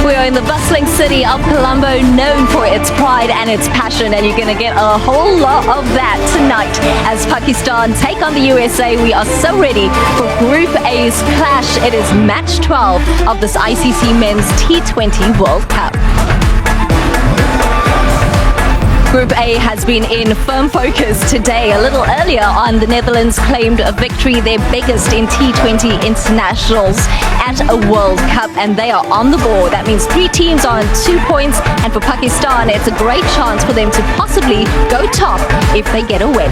We are in the bustling city of Colombo, known for its pride and its passion, and you're going to get a whole lot of that tonight as Pakistan take on the USA. We are so ready for Group A's clash. It is match 12 of this ICC Men's T20 World Cup. Group A has been in firm focus today. A little earlier on, the Netherlands claimed a victory, their biggest in T20 internationals at a World Cup, and they are on the board. That means 3 teams are on 2 points, and for Pakistan, it's a great chance for them to possibly go top if they get a win.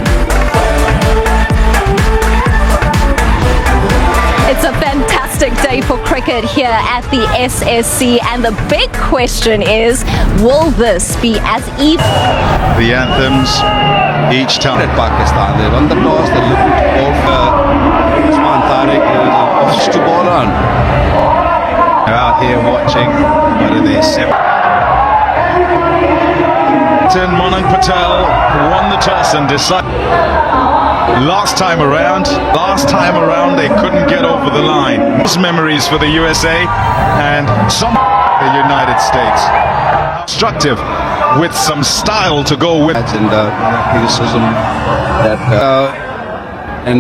It's a fantastic day for cricket here at the SSC, and the big question is, will this be as even? The anthems each time. At Pakistan, they run the toss, they're looking to bowl for Usman Tariq, offers to bowl on. They're out here watching. What are they? Monang Patel won the toss and decided. Last time around, they couldn't get over the line. Those memories for the USA and some the United States. Constructive with some style to go with. And criticism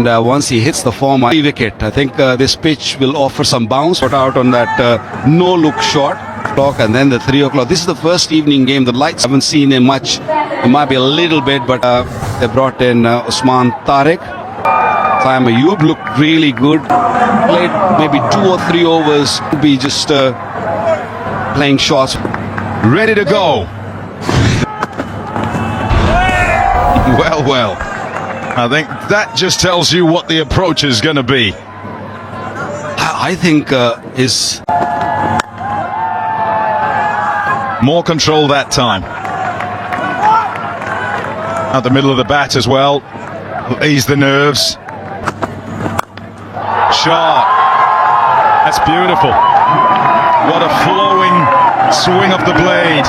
that once he hits the form, wicket. I think this pitch will offer some bounce. Put out on that no-look shot. And then the 3 o'clock. This is the first evening game. The lights haven't seen him much. It might be a little bit, but they brought in Usman Tariq. Saim Ayub looked really good. Played maybe 2 or 3 overs. Be just playing shots. Ready to go. Well. I think that just tells you what the approach is going to be. I think is more control that time. At the middle of the bat as well. Ease the nerves. Shot. That's beautiful. What a flowing swing of the blade.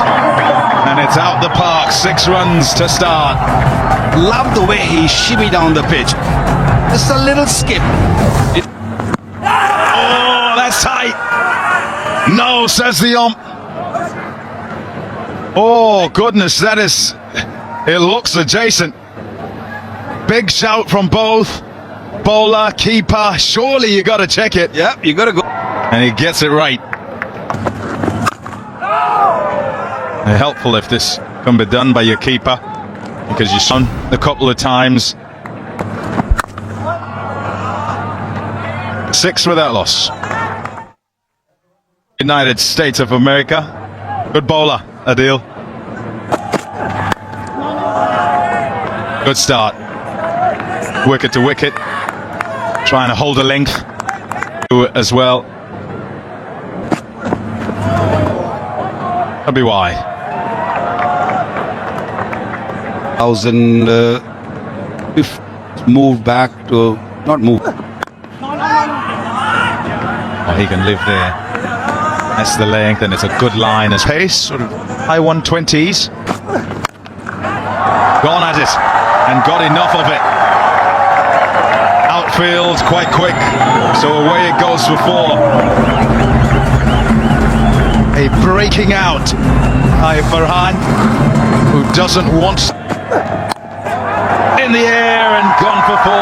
And it's out the park. 6 runs to start. Love the way he shimmy down the pitch. Just a little skip. Oh, that's tight. No, says the ump. Oh, goodness, that is... It looks adjacent. Big shout from both. Bowler, keeper. Surely you got to check it. Yep, you got to go. And he gets it right. Helpful if this can be done by your keeper, because you've shown a couple of times. 6 without loss. United States of America. Good bowler, Adil. Good start. Wicket to wicket. Trying to hold a length as well. That'll be wide. 1000 move back to not move. Oh, he can live there. That's the length, and it's a good line as pace, sort of high 120s. Gone at it and got enough of it. Outfield quite quick, so away it goes for 4. A breaking out by Farhan, who doesn't want in the air and gone for 4.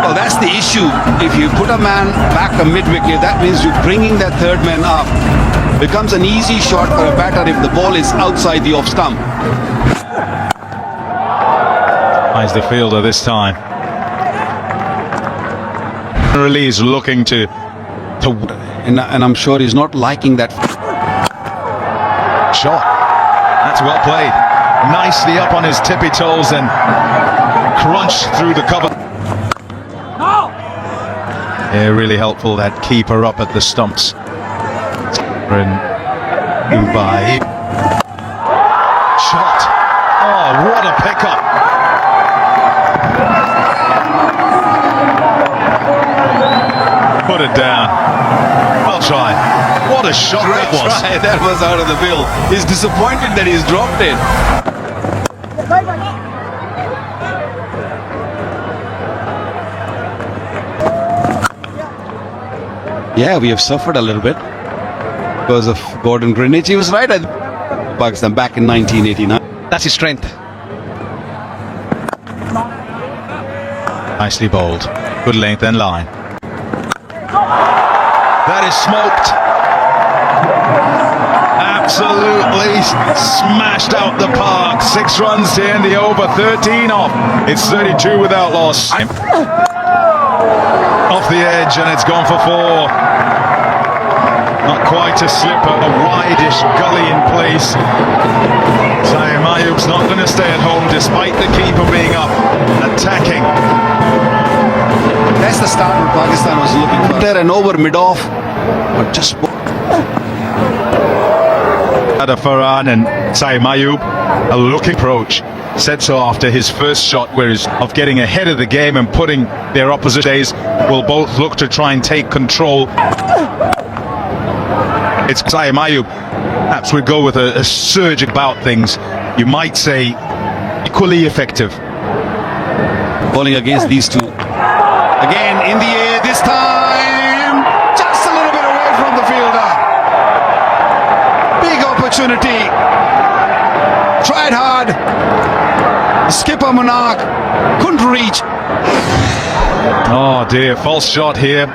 Well, that's the issue. If you put a man back a mid-wicket, that means you're bringing that third man up. Becomes an easy shot for a batter if the ball is outside the off stump. Finds the fielder this time. Really is looking to and I'm sure he's not liking that shot. That's well played. Nicely up on his tippy toes and crunched through the cover. Yeah, really helpful, that keeper up at the stumps. In Dubai. Shot. Oh, what a pickup. Put it down. Well tried. What a shot that was. Try. That was out of the bill. He's disappointed that he's dropped it. Yeah, we have suffered a little bit because of Gordon Greenidge. He was right at Pakistan back in 1989. That's his strength. Nicely bowled. Good length and line. That is smoked. Absolutely smashed out the park. 6 runs to end the over. 13 off. It's 32 without loss. Off the edge and it's gone for 4. Not quite a slipper, a wideish gully in place. Saeed Mayoob's not going to stay at home despite the keeper being up, attacking. That's the start what Pakistan was looking for. There and over mid-off, but just Farhan and Saeed Mayoob, a looking approach. Said so after his first shot, whereas of getting ahead of the game and putting their opposition days will both look to try and take control. It's Saeed Mayoob. Perhaps we go with a surge about things. You might say equally effective. bowling against these two. Again in the air this time, just a little bit away from the fielder. Big opportunity. Tried hard. Skipper Monarch couldn't reach. Oh dear, false shot here.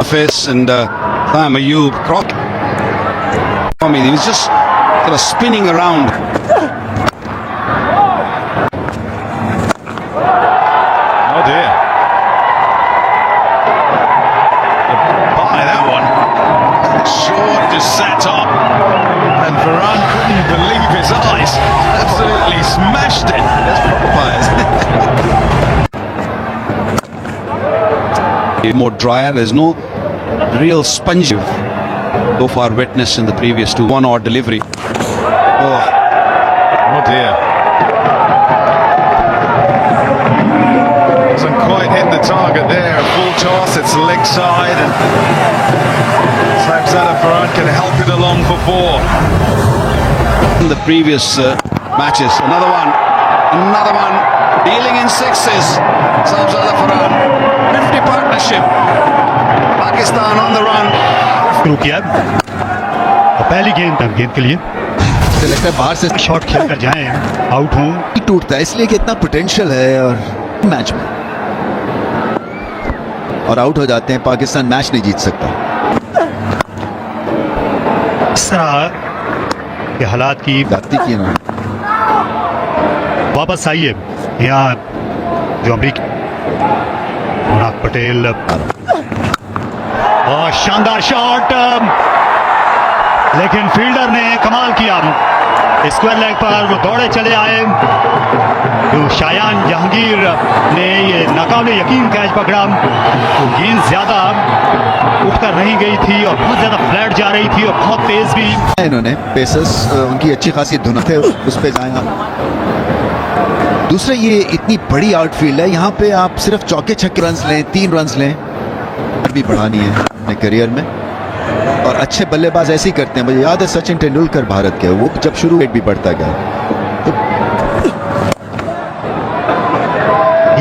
Face and Saeed Mayoob Croc. I mean, he was just sort of spinning around. Oh dear. By that one. Short just sat up. And Farhan couldn't believe his eyes. Absolutely smashed it. That's proper more drier. There's no real sponge so far witnessed in the previous two. One odd delivery. Oh, Oh dear. Doesn't quite hit the target there. Full toss, it's leg side, and Saeed Farhan can help it along for 4. in the previous matches. Another one. Dealing in sixes. Shahzada Farhan. 50 partnership. Pakistan on the run. शुरू किया और पहली गेंद के लिए लगता है बाहर से शॉट खेलकर जाएं, आउट हों। टूटता है इसलिए कि इतना पोटेंशियल है और मैच में और आउट हो जाते हैं। पाकिस्तान मैच नहीं जीत सकता। इस तरह के हालात की गलती की ना वापस आइए यहाँ जो अमरीकी मुनाफ पटेल और शानदार शॉट, लेकिन फील्डर ने कमाल किया। स्क्वायर लेग पर वो दौड़े चले आए। जो शायान जहांगीर ने ये नाकाबिले यकीन कैच पकड़ा। तो गेंद ज्यादा उठकर नहीं गई थी और बहुत ज्यादा फ्लैट जा रही थी और बहुत तेज भी। इन्होंने पेसर्स उनकी अच्छी खासी धुन थे उस पे जाएगा। दूसरा ये इतनी बड़ी आउटफील्ड है, यहाँ पे आप सिर्फ चौके छक्के रन लें, 3 रन लें भी बढ़ानी है अपने करियर में। और अच्छे बल्लेबाज ऐसे ही करते हैं। मुझे याद है सचिन तेंदुलकर भारत के, वो जब शुरू रेट भी बढ़ता गया। तो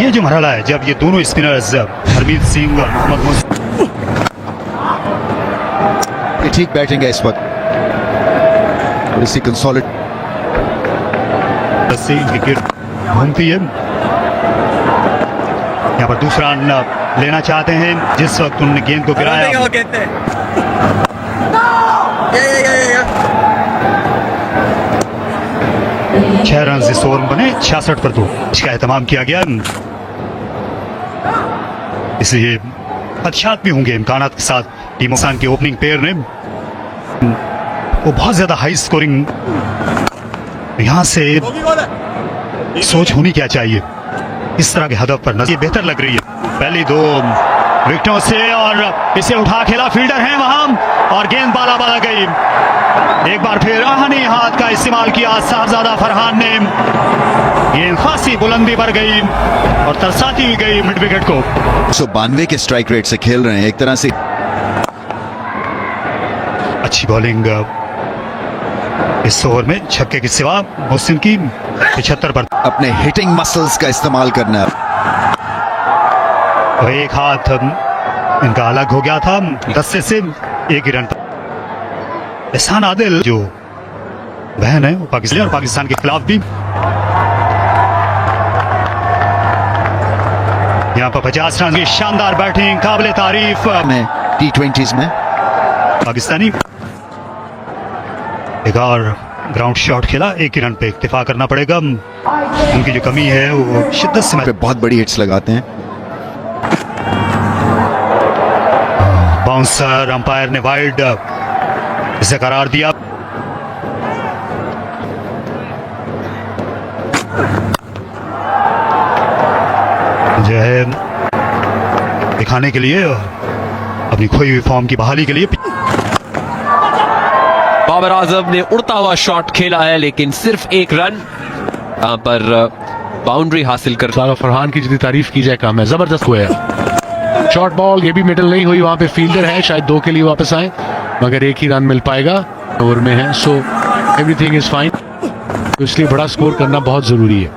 ये जो मरहला है जब ये दोनों स्पिनर्स हरमीत सिंह और मोहम्मद मुस्तफा ये ठीक बैटिंग है इस वक्त। और इसी कंसोलिड से विकेट घूमती है। यहाँ पर दूसरा रन लेना चाहते हैं जिस वक्त उन्होंने गेंद को गिराया। 6 रन इस ओवर में बने 66 पर 2 इसका एहतमाम किया गया। इसलिए खदशात भी होंगे इम्कानात के साथ टीम पाकिस्तान के ओपनिंग पेयर ने वो बहुत ज्यादा हाई स्कोरिंग। यहाँ से सोच होनी क्या चाहिए इस तरह के हदफ पर नजर बेहतर लग रही है। पहली 2 विकेटों से और इसे उठा खेला, फील्डर है वहां और गेंद बाला बाला गई। एक बार फिर आहनी हाथ का इस्तेमाल किया साहबजादा फरहान ने। गेंद खासी बुलंदी पर गई और तरसाती हुई गई मिड विकेट को। 192 के स्ट्राइक रेट से खेल रहे हैं एक तरह से। अच्छी बॉलिंग इस ओवर में छक्के के सिवा मुहसिन की 75 पर। अपने हिटिंग मसल्स का इस्तेमाल करना है। और एक हाथ इनका अलग हो गया था 10 से 1 ही रन पर। एहसान आदिल जो बहन है वो पाकिस्तान और पाकिस्तान के खिलाफ भी यहाँ पर 50 रन की शानदार बैटिंग, काबिले तारीफ में T20s में पाकिस्तानी। एक और ग्राउंड शॉट खेला, 1 ही रन पे इक्तिफा करना पड़ेगा। उनकी जो कमी है वो शिद्दत से पे बहुत बड़ी हिट्स लगाते हैं। बाउंसर, अंपायर ने वाइड इसे करार दिया। जो है दिखाने के लिए अपनी खोई हुई फॉर्म की बहाली के लिए बाबर आजम ने उड़ता हुआ शॉट खेला है, लेकिन सिर्फ 1 रन यहाँ पर बाउंड्री हासिल कर। सारा फरहान की जितनी तारीफ की जाए कम है, जबरदस्त हुआ है। शॉर्ट बॉल, ये भी मिडल नहीं हुई, वहां पे फील्डर है, शायद 2 के लिए वापस आए, मगर 1 ही रन मिल पाएगा, ओवर में है, सो एवरीथिंग इज फाइन। तो इसलिए बड़ा स्कोर करना बहुत जरूरी है।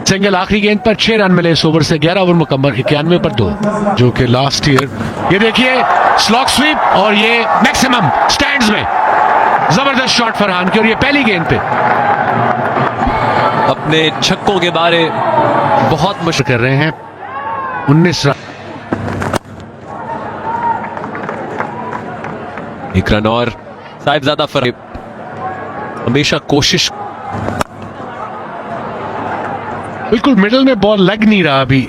सिंगल आखिरी गेंद पर 6 रन मिले इस ओवर से। 11 ओवर मुकम्मल, 91 पर 2, जो कि लास्ट ईयर। ये देखिए स्लॉग स्वीप और ये मैक्सिमम स्टैंड्स में, जबरदस्त शॉट फरहान की, और ये पहली गेंद पे। अपने छक्कों के बारे बहुत मुश्किल कर रहे हैं। 19 रन, 1 रन और साहिबजादा फर्क। हमेशा कोशिश, बिल्कुल मिडल में बॉल लग नहीं रहा अभी,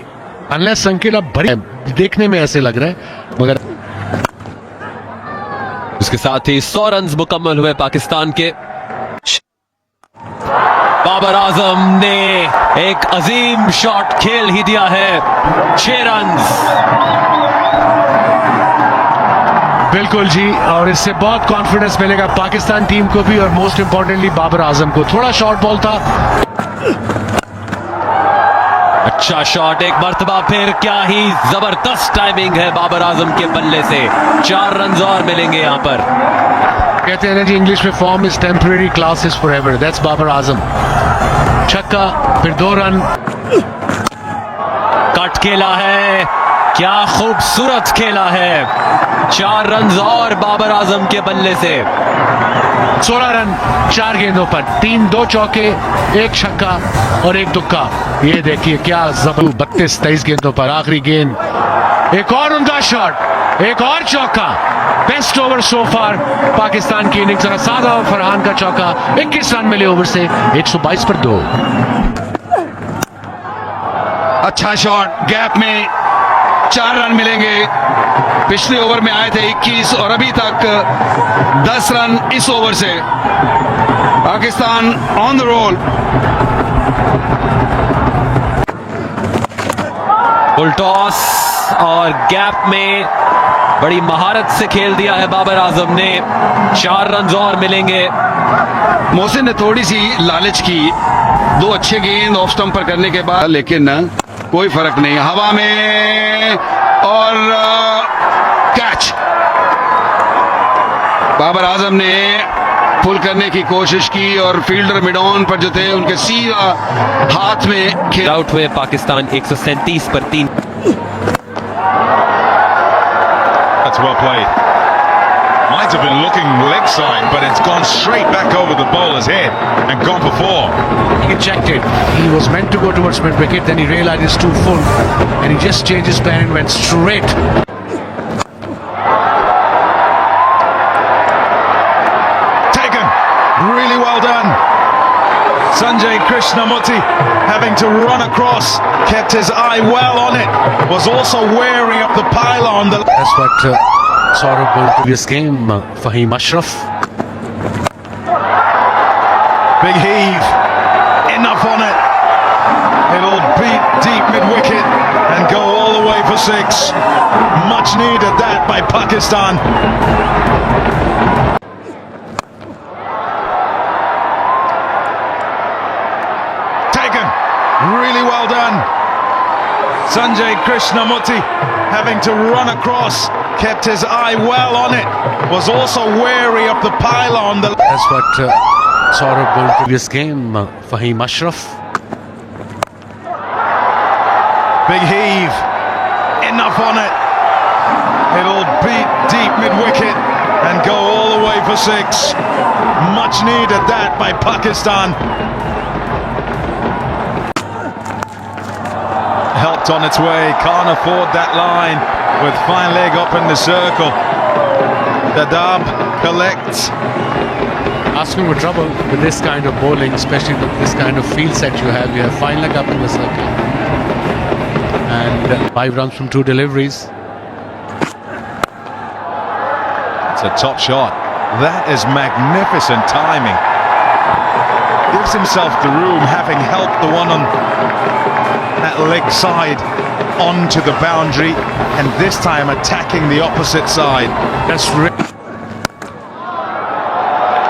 अनलेस संकेत अब भरे देखने में ऐसे लग रहा है, मगर उसके साथ ही 100 रन मुकम्मल हुए पाकिस्तान के। बाबर आजम ने एक अजीम शॉट खेल ही दिया है, 6 रन। बिल्कुल जी, और इससे बहुत कॉन्फिडेंस मिलेगा पाकिस्तान टीम को भी, और मोस्ट इंपॉर्टेंटली बाबर आजम को। थोड़ा शॉर्ट बॉल था, अच्छा शॉट, एक मर्तबा फिर, क्या ही जबरदस्त टाइमिंग है बाबर आजम के बल्ले से। 4 रन और मिलेंगे यहां पर। कहते हैं ना जी इंग्लिश में, form is temporary, class is forever. That's Babar Azam. छक्का, फिर 2 रन, कट खेला है, क्या खूबसूरत खेला है। 4 रन और बाबर आजम के बल्ले से। 16 रन 4 गेंदों पर, 3-2 चौके, 1 छक्का और 1 तुक्का। ये देखिए क्या जबरदस्त, 32-23 गेंदों पर आखिरी गेंद, एक और उम्दा शॉट, एक और चौका। बेस्ट ओवर सो फार पाकिस्तान की इनिंग्स। सादा और फरहान का चौका, 21 रन मिले ओवर से, 122 पर 2। अच्छा शॉट, गैप में 4 रन मिलेंगे। पिछले ओवर में आए थे 21 और अभी तक 10 रन इस ओवर से। Pakistan on the roll. Full toss और गैप में बड़ी महारत से खेल दिया है बाबर आजम ने। 4 रन और मिलेंगे। मोहसिन ने थोड़ी सी लालच की, 2 अच्छे गेंद ऑफ स्टंप पर करने के बाद, लेकिन कोई फर्क नहीं, हवा में और कैच। बाबर आजम ने पुल करने की कोशिश की और फील्डर मिड ऑन पर जो थे उनके सीधा हाथ में खेल आउट हुए पाकिस्तान 137 पर 3। That's well played. Might have been looking leg side, but it's gone straight back over the bowler's head and gone before. He checked it. He was meant to go towards mid wicket, then he realized it's too full, and he just changed his plan and went straight. Taken. Really well done. Sanjay Krishnamurti having to run across, kept his eye well on it, was also wary of the pylon. That's what Saurabh won previous game. Fahim Ashraf. Big heave. Enough on it. It'll beat deep mid-wicket and go all the way for 6. Much needed that by Pakistan. Taken. Really well done. Sanjay Krishnamurti having to run across, kept his eye well on it, was also wary of the pylon. That's what Saurabh won previous game. Fahim Ashraf. Big heave. enough on it. It'll beat deep mid-wicket and go all the way for 6. Much needed that by Pakistan. Helped on its way, can't afford that line with fine leg up in the circle. Dadab collects. Asking for trouble with this kind of bowling, especially with this kind of field set you have. You have fine leg up in the circle. And 5 runs from 2 deliveries. It's a top shot. That is magnificent timing. Gives himself the room, having helped the one on that leg side onto the boundary, and this time attacking the opposite side. That's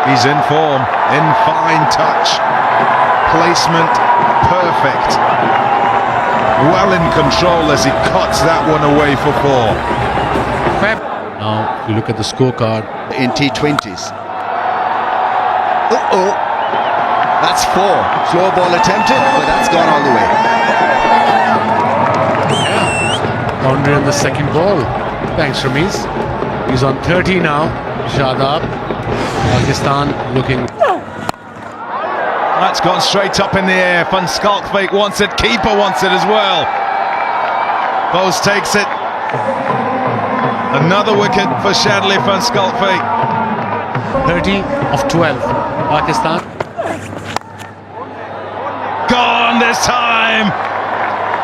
He's in form, in fine touch, placement perfect, well in control as he cuts that one away for 4. Now, if you look at the scorecard, in T20s. Uh-oh. That's 4. Slow ball attempted, but that's gone all the way. boundary on the second ball. Thanks, Ramiz. He's on 30 now. Shadab. Pakistan looking. That's gone straight up in the air. Van Schalkwyk wants it. Keeper wants it as well. Bose takes it. Another wicket for Shadley Van Schalkwyk. 30 of 12. Pakistan. Gone this time.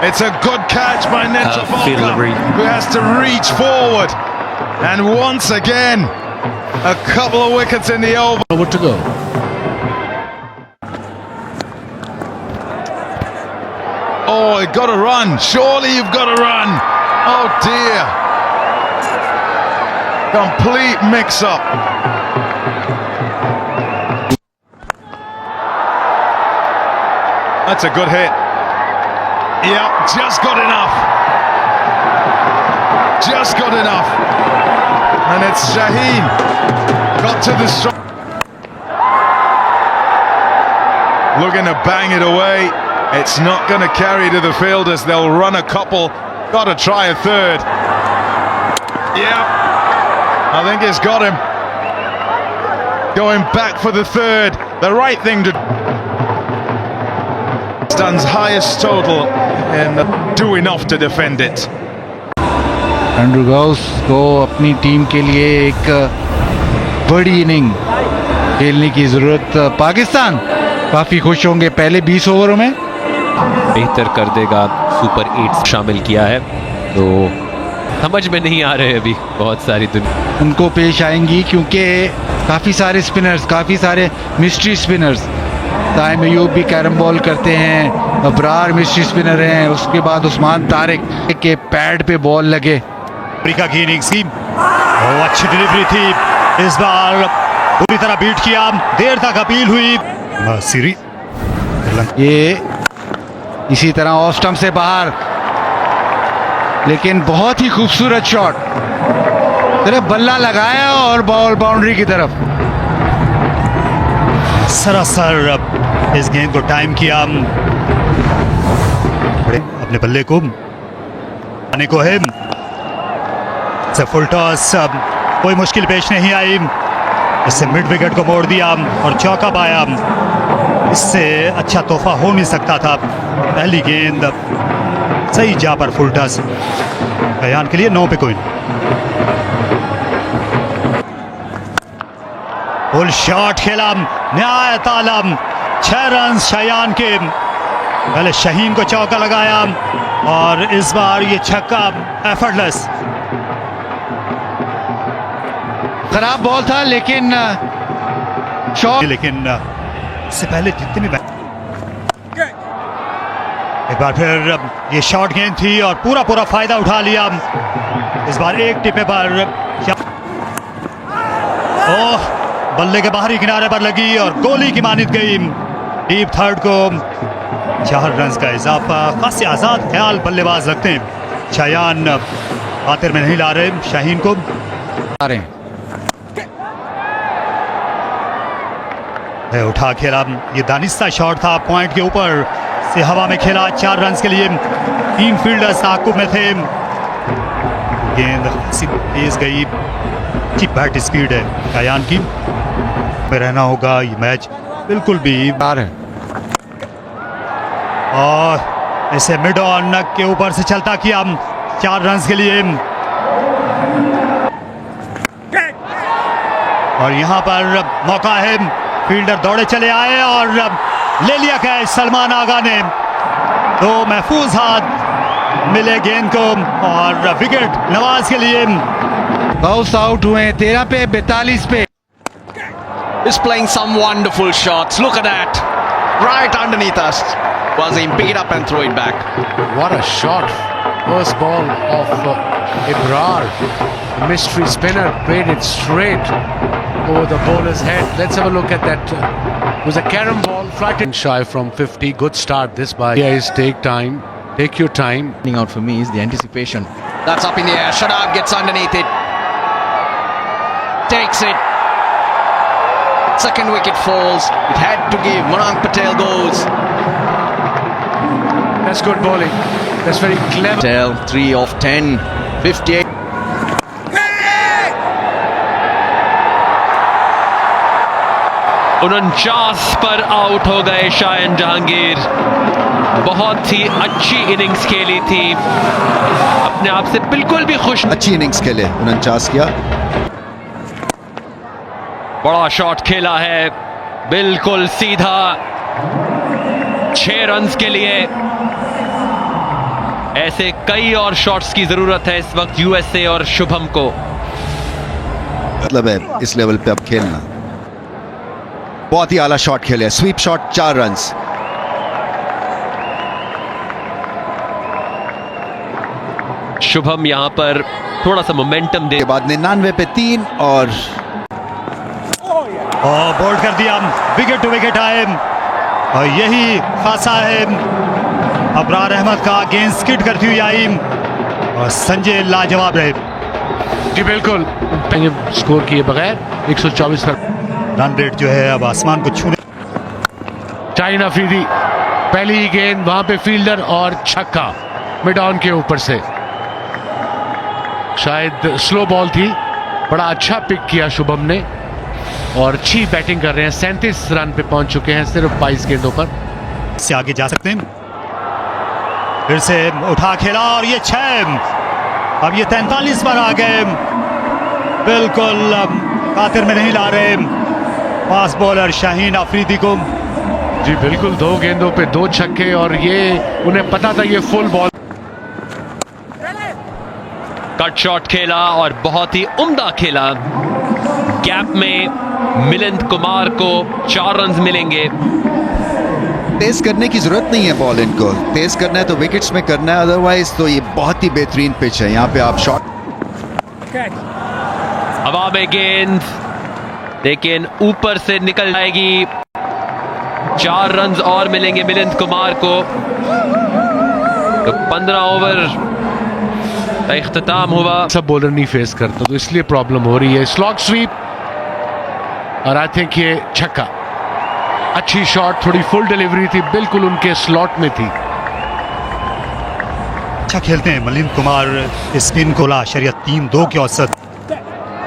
It's a good catch by Netravalta, who has to reach forward. And once again, a couple of wickets in the over. Over to go. Oh, you've got to run. Surely you've got to run. Oh dear. Complete mix-up. That's a good hit. Yep, just got enough. Just got enough. And it's Shaheen. Got to the strike. Looking to bang it away. It's not going to carry to the fielders. They'll run a couple. Got to try a third. Yeah, I think it's got him. Going back for the third. The right thing to... Pakistan's highest total and do enough to defend it. Andrew Gauss को अपनी team के लिए एक बड़ी inning खेलने की ज़रूरत। पाकिस्तान काफ़ी खुश होंगे पहले 20 ओवरों में। बेहतर कर देगा। सुपर 8 शामिल किया है तो समझ में नहीं आ रहे अभी बहुत सारी दुनिया उनको पेश आएंगी क्योंकि काफ़ी सारे स्पिनर्स, काफ़ी सारे मिस्ट्री स्पिनर्स। ताइम अयूब भी कैरम बॉल करते हैं, अबरार मिस्ट्री स्पिनर हैं, उसके बाद उस्मान तारिक के पैड पे बॉल लगे। अफ्रीका की इनिंग्स की अच्छी डिलीवरी थी, इस बार पूरी तरह बीट किया, देर तक अपील हुई। सीरी ये इसी तरह ऑफ स्टंप से बाहर, लेकिन बहुत ही खूबसूरत शॉट, सिर्फ बल्ला लगाया और बॉल बाउंड्री की तरफ। सरासर इस गेंद को टाइम किया, अपने बल्ले को आने को है। फुल टॉस, कोई मुश्किल पेश नहीं आई, इससे मिड विकेट को मोड़ दिया और चौका पाया। इससे अच्छा तोहफा हो नहीं सकता था। पहली गेंद सही जा पर फुल टॉस, बयान के लिए 9 पे कोई। फुल शॉट खेला, नहायत आलम, 6 रन शयान के। पहले शहीन को चौका लगाया और इस बार ये छक्का एफर्टलेस। खराब बॉल था लेकिन शॉट, लेकिन इससे पहले जितने भी एक बार फिर ये शॉर्ट गेंद थी और पूरा फायदा उठा लिया। इस बार एक टिपे पर ओह, बल्ले के बाहरी किनारे पर लगी और गोली की मानित गई। डीप थर्ड को 4 रन का इजाफा। खासे आजाद ख्याल बल्लेबाज रखते हैं। शायान आतिर में नहीं ला रहे, शाहीन को आ रहे हैं। उठा खेला, ये दानिस्ता शॉट था, पॉइंट के ऊपर से हवा में खेला। 4 रन के लिए 3 फील्डर्स ताकुब में थे। गेंद तेज गई, अच्छी बैट स्पीड है अयान की, में रहना होगा ये मैच बिल्कुल भी बार है। और ऐसे मिड ऑन के ऊपर से चलता किया 4 रन के लिए, और यहाँ पर मौका है, फील्डर दौड़े चले आए और ले लिया कैच सलमान आगा ने। तो महफूज हाथ मिले गेंद को और विकेट नवाज के लिए। बाउंस आउट हुए 13 पे 42 पे। Is playing some wonderful shots. Look at that. Right underneath us. Wasim, pick it up and throw it back. What a shot. First ball of Ibrar. The mystery spinner played it straight over the bowler's head. Let's have a look at that. It was a carom ball. Flattened shy from 50. Good start this by. Guys, take time. Take your time. Out for me is the anticipation. That's up in the air. Shadab gets underneath it. Takes it. Second wicket falls. It had to give. Monang Patel goes. That's good bowling. That's very clever. Patel, 3 of 10. 58. उनचास पर out हो गए शायन जहांगीर। बहुत ही अच्छी innings खेली थी, अपने आप से बिल्कुल भी खुश। अच्छी इनिंग्स खेले, 49 किया। बड़ा शॉट खेला है, बिल्कुल सीधा, 6 रन्स के लिए। ऐसे कई और शॉट्स की जरूरत है इस वक्त यूएसए और शुभम को। मतलब है इस लेवल पे अब खेलना। बहुत ही आला शॉट खेले, स्वीप शॉट, 4 रन्स। शुभम यहां पर थोड़ा सा मोमेंटम दे, के बाद 99 पे 3 और बोल्ड कर दिया, विकेट टू विकेट आए, और यही खासा है अबरार अहमद का। गेंद स्किड करती हुई आई और संजय लाजवाब रहे। जी बिल्कुल, स्कोर किए बगैर 124 रन रेट जो है अब आसमान को छूने। चाइना अफरीदी, पहली ही गेंद वहां पे फील्डर और छक्का मिड ऑन के ऊपर से। शायद स्लो बॉल थी, बड़ा अच्छा पिक किया शुभम ने और अच्छी बैटिंग कर रहे हैं। 37 रन पे पहुंच चुके हैं सिर्फ 22 गेंदों पर। से आगे जा सकते हैं, फिर से उठा खेला और ये 6, अब ये 43 पर आ गए, बिल्कुल खातिर में नहीं ला रहे फास्ट बॉलर शाहीन अफरीदी को। जी बिल्कुल, 2 गेंदों पे 2 छक्के, और ये उन्हें पता था ये फुल बॉल। कट शॉट खेला और बहुत ही उम्दा खेला। गैप में मिलिंद कुमार को 4 रन मिलेंगे। तेज करने की जरूरत नहीं है बॉल, इनको तेज करना है तो विकेट्स में करना है, अदरवाइज तो ये बहुत ही बेहतरीन पिच है। यहाँ पे आप शॉट, हवा में गेंद, लेकिन ऊपर से निकल जाएगी। 4 रन और मिलेंगे मिलिंद कुमार को। तो 15 ओवर का इख्तिताम हुआ। सब बॉलर नहीं फेस करता, तो इसलिए प्रॉब्लम हो रही है। स्लॉग स्वीप, और आई थिंक ये छक्का, अच्छी शॉट, थोड़ी फुल डिलीवरी थी, बिल्कुल उनके स्लॉट में थी। अच्छा खेलते हैं मिलिंद कुमार, स्पिन को ला शरीयत 3-2 की औसत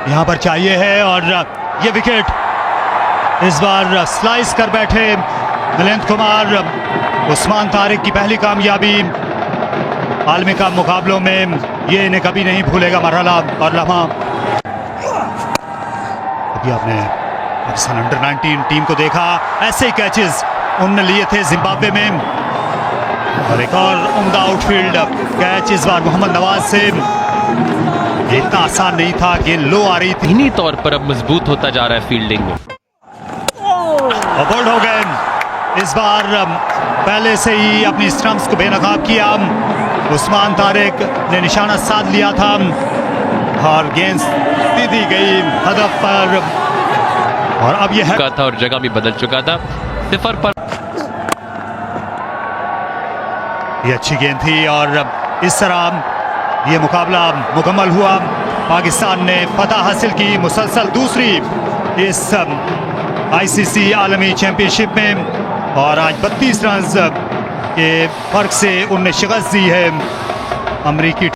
यहाँ पर चाहिए है, और ये विकेट इस बार स्लाइस कर बैठे मिलिंद कुमार। उस्मान तारिक की पहली कामयाबी आलमी कप मुकाबलों में, ये इन्हें कभी नहीं भूलेगा मरहला और लम्हा। अभी आपने पाकिस्तान अंडर 19 टीम को देखा, ऐसे ही कैचेस उनने लिए थे जिम्बाब्वे में, और एक और उम्दा आउटफील्ड कैच इस बार मोहम्मद नवाज से। ये इतना आसान नहीं था, गेंद लो आ रही थी। इन्हीं तौर पर अब मजबूत होता जा रहा है फील्डिंग में। और बोल्ड हो गए इस बार, पहले से ही अपनी स्टंप्स को बेनकाब किया। उस्मान तारिक ने निशाना साध लिया था और गेंद सीधी गई हदफ पर, और अब यह था और जगह भी बदल चुका था। 0 पर ये अच्छी गेंद थी, और इस तरह ये मुकाबला मुकम्मल हुआ। पाकिस्तान ने फतह हासिल की, मुसलसल दूसरी इस आईसीसी आलमी चैंपियनशिप में, और आज 32 रन के फर्क से उनने शिकस्त दी है अमरीकी